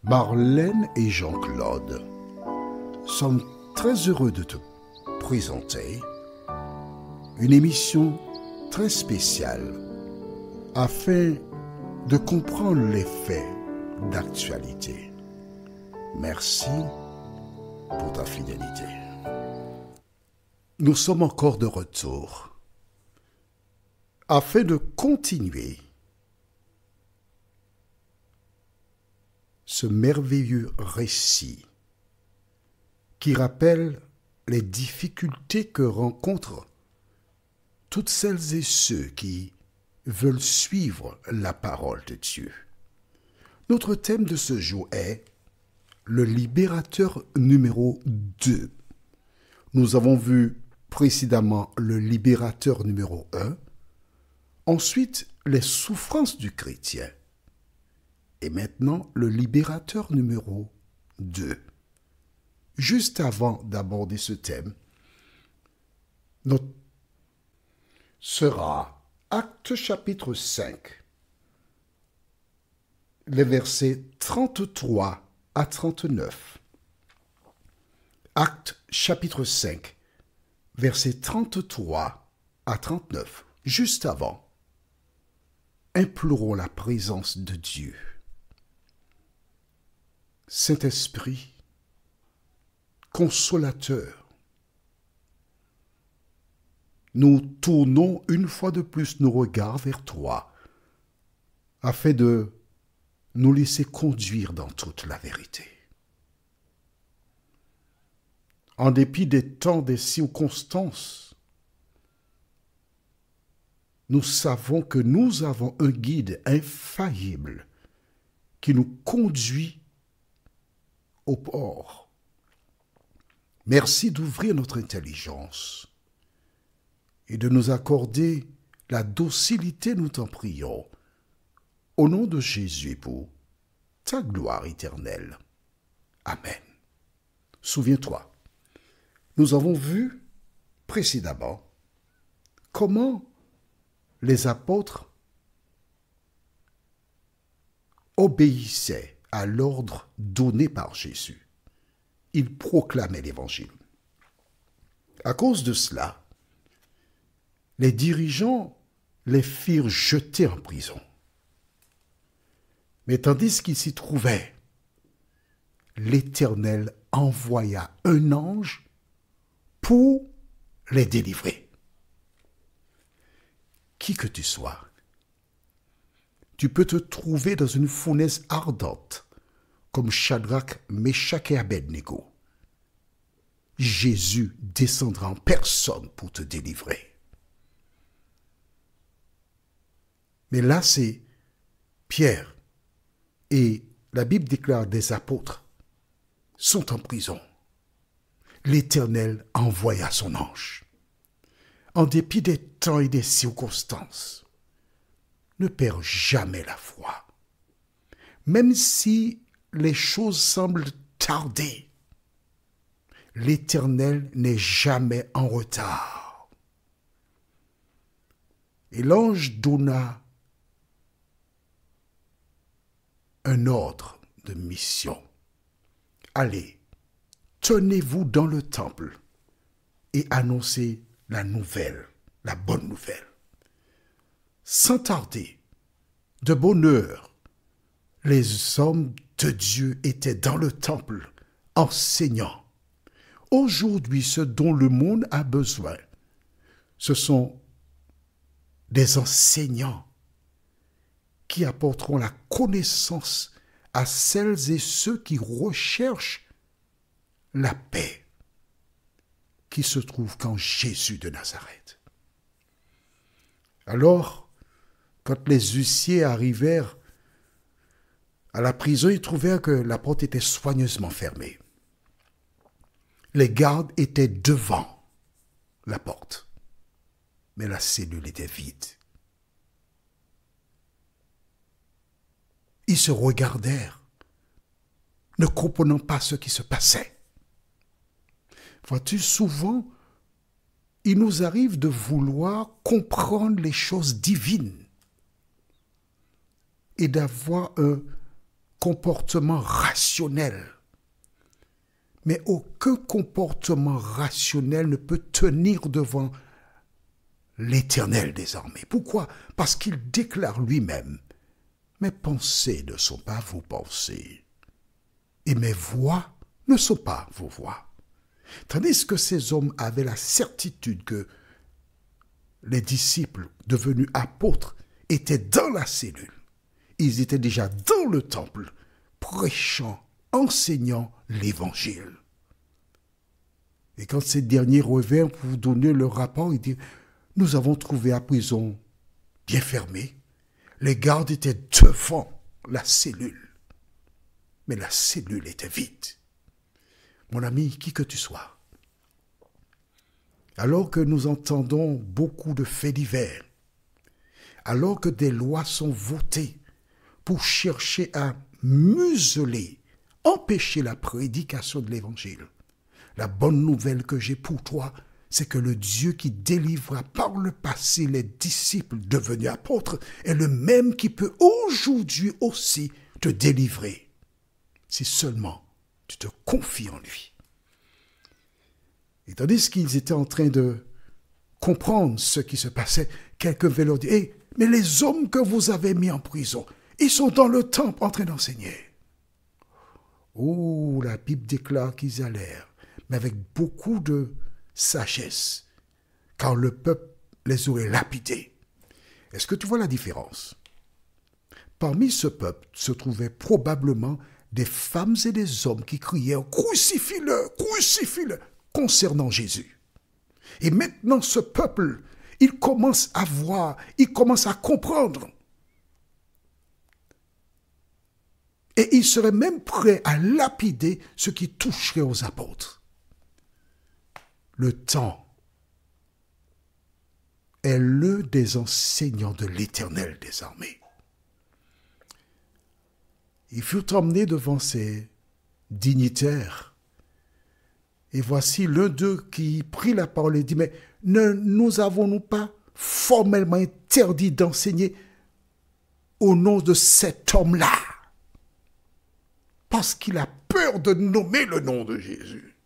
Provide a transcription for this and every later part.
Marlène et Jean-Claude sommes très heureux de te présenter une émission très spéciale afin de comprendre les faits d'actualité. Merci pour ta fidélité. Nous sommes encore de retour afin de continuer ce merveilleux récit qui rappelle les difficultés que rencontrent toutes celles et ceux qui veulent suivre la parole de Dieu. Notre thème de ce jour est le libérateur numéro 2. Nous avons vu précédemment le libérateur numéro 1, ensuite les souffrances du chrétien, et maintenant le libérateur numéro 2. Juste avant d'aborder ce thème, notre sera Actes chapitre 5, les versets 33 à 39. Actes chapitre 5, versets 33 à 39. Juste avant, implorons la présence de Dieu. Saint-Esprit, consolateur, nous tournons une fois de plus nos regards vers toi afin de nous laisser conduire dans toute la vérité. En dépit des temps, des circonstances, nous savons que nous avons un guide infaillible qui nous conduit au port. Merci d'ouvrir notre intelligence et de nous accorder la docilité, nous t'en prions, au nom de Jésus pour ta gloire éternelle. Amen. Souviens-toi, nous avons vu précédemment comment les apôtres obéissaient à l'ordre donné par Jésus. Ils proclamaient l'Évangile. À cause de cela, les dirigeants les firent jeter en prison. Mais tandis qu'ils s'y trouvaient, l'Éternel envoya un ange pour les délivrer. Qui que tu sois, tu peux te trouver dans une fournaise ardente, comme Shadrach, Meshach et Abednego. Jésus descendra en personne pour te délivrer. Mais là, c'est Pierre et la Bible déclare des apôtres sont en prison. L'Éternel envoya son ange. En dépit des temps et des circonstances, ne perds jamais la foi. Même si les choses semblent tarder, l'Éternel n'est jamais en retard. Et l'ange donna un ordre de mission. Allez, tenez-vous dans le temple et annoncez la nouvelle, la bonne nouvelle. Sans tarder, de bonne heure, les hommes de Dieu étaient dans le temple, enseignant. Aujourd'hui, ce dont le monde a besoin, ce sont des enseignants qui apporteront la connaissance à celles et ceux qui recherchent la paix qui se trouve qu'en Jésus de Nazareth. Alors, quand les huissiers arrivèrent à la prison, ils trouvèrent que la porte était soigneusement fermée. Les gardes étaient devant la porte, mais la cellule était vide. Ils se regardèrent, ne comprenant pas ce qui se passait. Vois-tu, souvent, il nous arrive de vouloir comprendre les choses divines et d'avoir un comportement rationnel. Mais aucun comportement rationnel ne peut tenir devant l'Éternel des armées. Pourquoi? Parce qu'il déclare lui-même, « Mes pensées ne sont pas vos pensées, et mes voix ne sont pas vos voix. » Tandis que ces hommes avaient la certitude que les disciples devenus apôtres étaient dans la cellule. Ils étaient déjà dans le temple, prêchant, enseignant l'Évangile. Et quand ces derniers revinrent pour donner leur rapport, ils disent, « Nous avons trouvé la prison bien fermée. Les gardes étaient devant la cellule. Mais la cellule était vide. » Mon ami, qui que tu sois, alors que nous entendons beaucoup de faits divers, alors que des lois sont votées pour chercher à museler, empêcher la prédication de l'Évangile, la bonne nouvelle que j'ai pour toi, c'est que le Dieu qui délivra par le passé les disciples devenus apôtres est le même qui peut aujourd'hui aussi te délivrer, si seulement tu te confies en lui. Et tandis qu'ils étaient en train de comprendre ce qui se passait, quelqu'un veut leur dire, hey, mais les hommes que vous avez mis en prison, ils sont dans le temple en train d'enseigner. Oh, la Bible déclare qu'ils allèrent, mais avec beaucoup de sagesse, car le peuple les aurait lapidés. Est-ce que tu vois la différence? Parmi ce peuple se trouvaient probablement des femmes et des hommes qui criaient « Crucifie-le, crucifie-le » concernant Jésus. Et maintenant, ce peuple, il commence à voir, il commence à comprendre. Et il serait même prêt à lapider ce qui toucherait aux apôtres. Le temps est le des enseignants de l'Éternel des armées. Ils furent emmenés devant ces dignitaires. Et voici l'un d'eux qui prit la parole et dit, mais ne nous avons-nous pas formellement interdit d'enseigner au nom de cet homme-là? Parce qu'il a peur de nommer le nom de Jésus.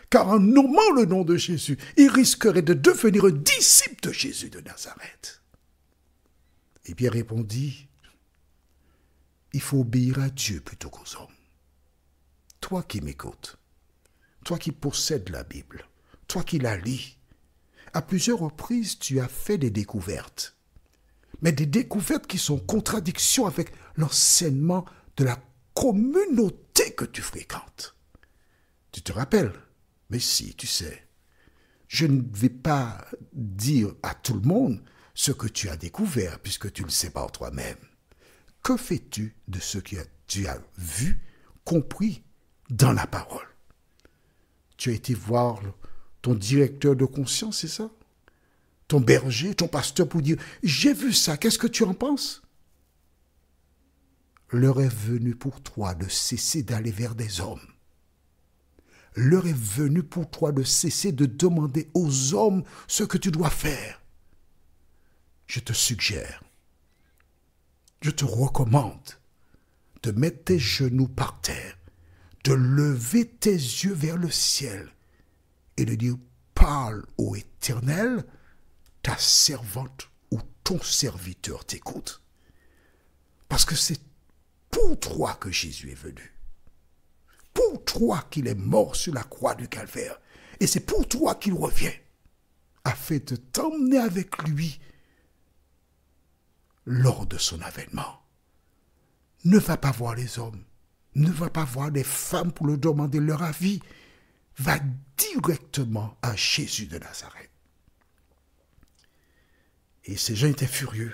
Car en nommant le nom de Jésus, il risquerait de devenir un disciple de Jésus de Nazareth. Et Pierre répondit, il faut obéir à Dieu plutôt qu'aux hommes. Toi qui m'écoutes, toi qui possèdes la Bible, toi qui la lis, à plusieurs reprises tu as fait des découvertes. Mais des découvertes qui sont en contradiction avec l'enseignement de la communauté que tu fréquentes. Tu te rappelles? Mais si, tu sais, je ne vais pas dire à tout le monde ce que tu as découvert puisque tu le sais par toi-même. Que fais-tu de ce que tu as vu, compris dans la parole? Tu as été voir ton directeur de conscience, c'est ça? Ton berger, ton pasteur pour dire, j'ai vu ça, qu'est-ce que tu en penses? L'heure est venue pour toi de cesser d'aller vers des hommes. L'heure est venue pour toi de cesser de demander aux hommes ce que tu dois faire. Je te suggère, je te recommande de mettre tes genoux par terre, de lever tes yeux vers le ciel et de dire, parle ô Éternel, ta servante ou ton serviteur t'écoute. Parce que c'est pour toi que Jésus est venu. Pour toi qu'il est mort sur la croix du Calvaire. Et c'est pour toi qu'il revient, afin de t'emmener avec lui lors de son avènement. Ne va pas voir les hommes, ne va pas voir les femmes pour leur demander leur avis. Va directement à Jésus de Nazareth. Et ces gens étaient furieux.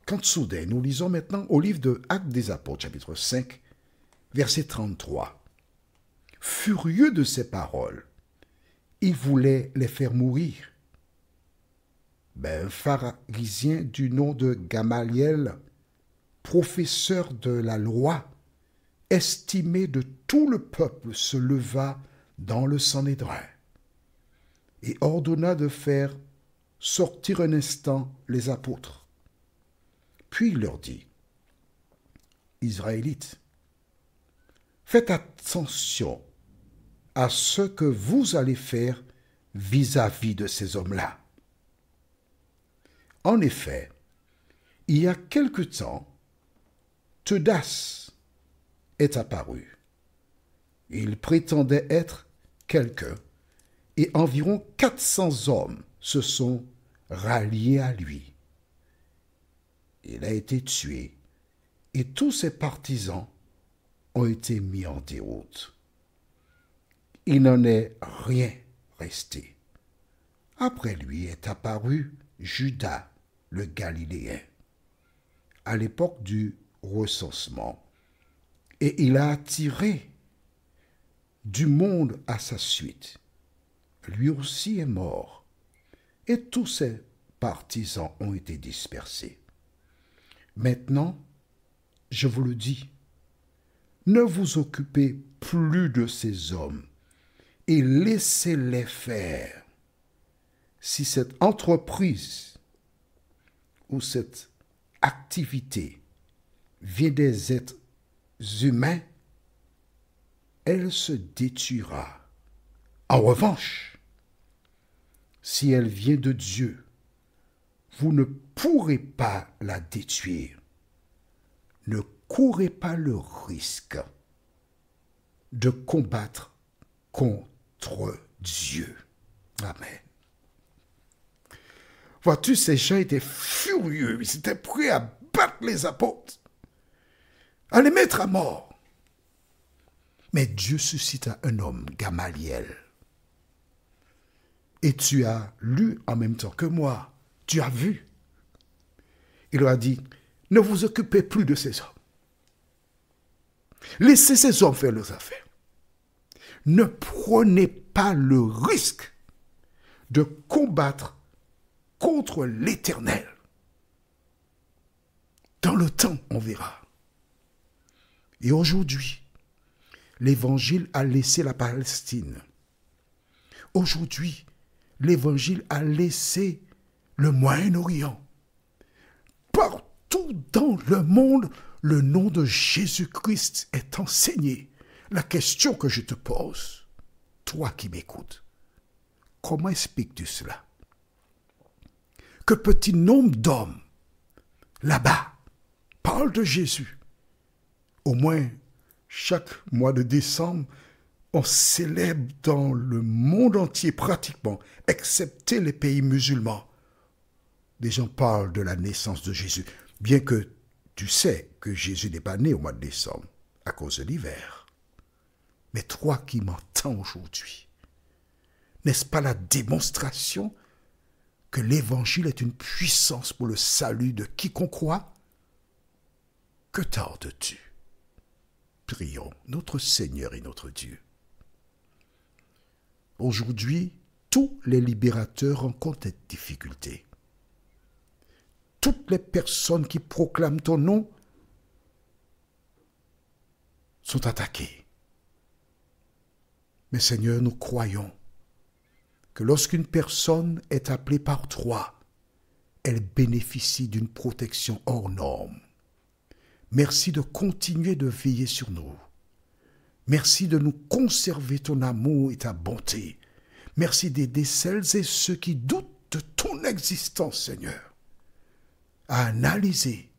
Quand soudain, nous lisons maintenant au livre de Actes des Apôtres, chapitre 5, verset 33. Furieux de ces paroles, il voulait les faire mourir. Un pharisien du nom de Gamaliel, professeur de la loi, estimé de tout le peuple, se leva dans le Sanhédrin et ordonna de faire sortir un instant les apôtres. Puis il leur dit, Israélites. Faites attention à ce que vous allez faire vis-à-vis de ces hommes-là. En effet, il y a quelque temps, Teudas est apparu. Il prétendait être quelqu'un et environ 400 hommes se sont ralliés à lui. Il a été tué et tous ses partisans ont été mis en déroute. Il n'en est rien resté. Après lui est apparu Judas le Galiléen, à l'époque du recensement, et il a attiré du monde à sa suite. Lui aussi est mort, et tous ses partisans ont été dispersés. Maintenant, je vous le dis, ne vous occupez plus de ces hommes et laissez-les faire. Si cette entreprise ou cette activité vient des êtres humains, elle se détruira. En revanche, si elle vient de Dieu, vous ne pourrez pas la détruire. Ne courez pas le risque de combattre contre Dieu. Amen. Vois-tu, ces gens étaient furieux, ils étaient prêts à battre les apôtres, à les mettre à mort. Mais Dieu suscita un homme, Gamaliel. Et tu as lu en même temps que moi, tu as vu. Il leur a dit, ne vous occupez plus de ces hommes. Laissez ces hommes faire leurs affaires. Ne prenez pas le risque de combattre contre l'Éternel. Dans le temps, on verra. Et aujourd'hui, l'Évangile a laissé la Palestine. Aujourd'hui, l'Évangile a laissé le Moyen-Orient. Partout dans le monde, le nom de Jésus-Christ est enseigné. La question que je te pose, toi qui m'écoutes, comment expliques-tu cela? Que petit nombre d'hommes, là-bas, parlent de Jésus. Au moins, chaque mois de décembre, on célèbre dans le monde entier pratiquement, excepté les pays musulmans. Des gens parlent de la naissance de Jésus, bien que tu sais que Jésus n'est pas né au mois de décembre, à cause de l'hiver. Mais toi qui m'entends aujourd'hui, n'est-ce pas la démonstration que l'Évangile est une puissance pour le salut de quiconque croit? Que tardes-tu? Prions notre Seigneur et notre Dieu. Aujourd'hui, tous les libérateurs rencontrent des difficultés. Toutes les personnes qui proclament ton nom sont attaquées. Mais Seigneur, nous croyons que lorsqu'une personne est appelée par toi, elle bénéficie d'une protection hors norme. Merci de continuer de veiller sur nous. Merci de nous conserver ton amour et ta bonté. Merci d'aider celles et ceux qui doutent de ton existence, Seigneur, à analyser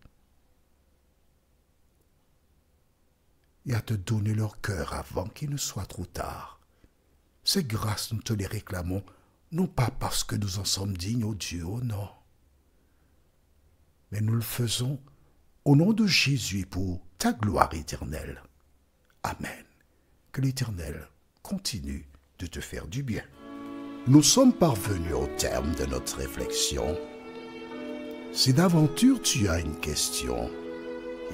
et à te donner leur cœur avant qu'il ne soit trop tard. Ces grâces, nous te les réclamons, non pas parce que nous en sommes dignes, ô Dieu, oh non, mais nous le faisons au nom de Jésus et pour ta gloire éternelle. Amen. Que l'Éternel continue de te faire du bien. Nous sommes parvenus au terme de notre réflexion. Si d'aventure tu as une question,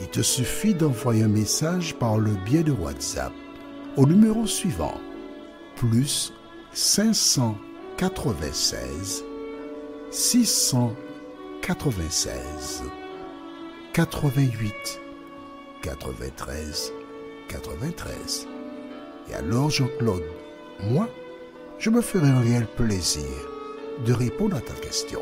il te suffit d'envoyer un message par le biais de WhatsApp au numéro suivant, plus 596 696 88 93 93. Et alors Jean-Claude, moi, je me ferai un réel plaisir de répondre à ta question.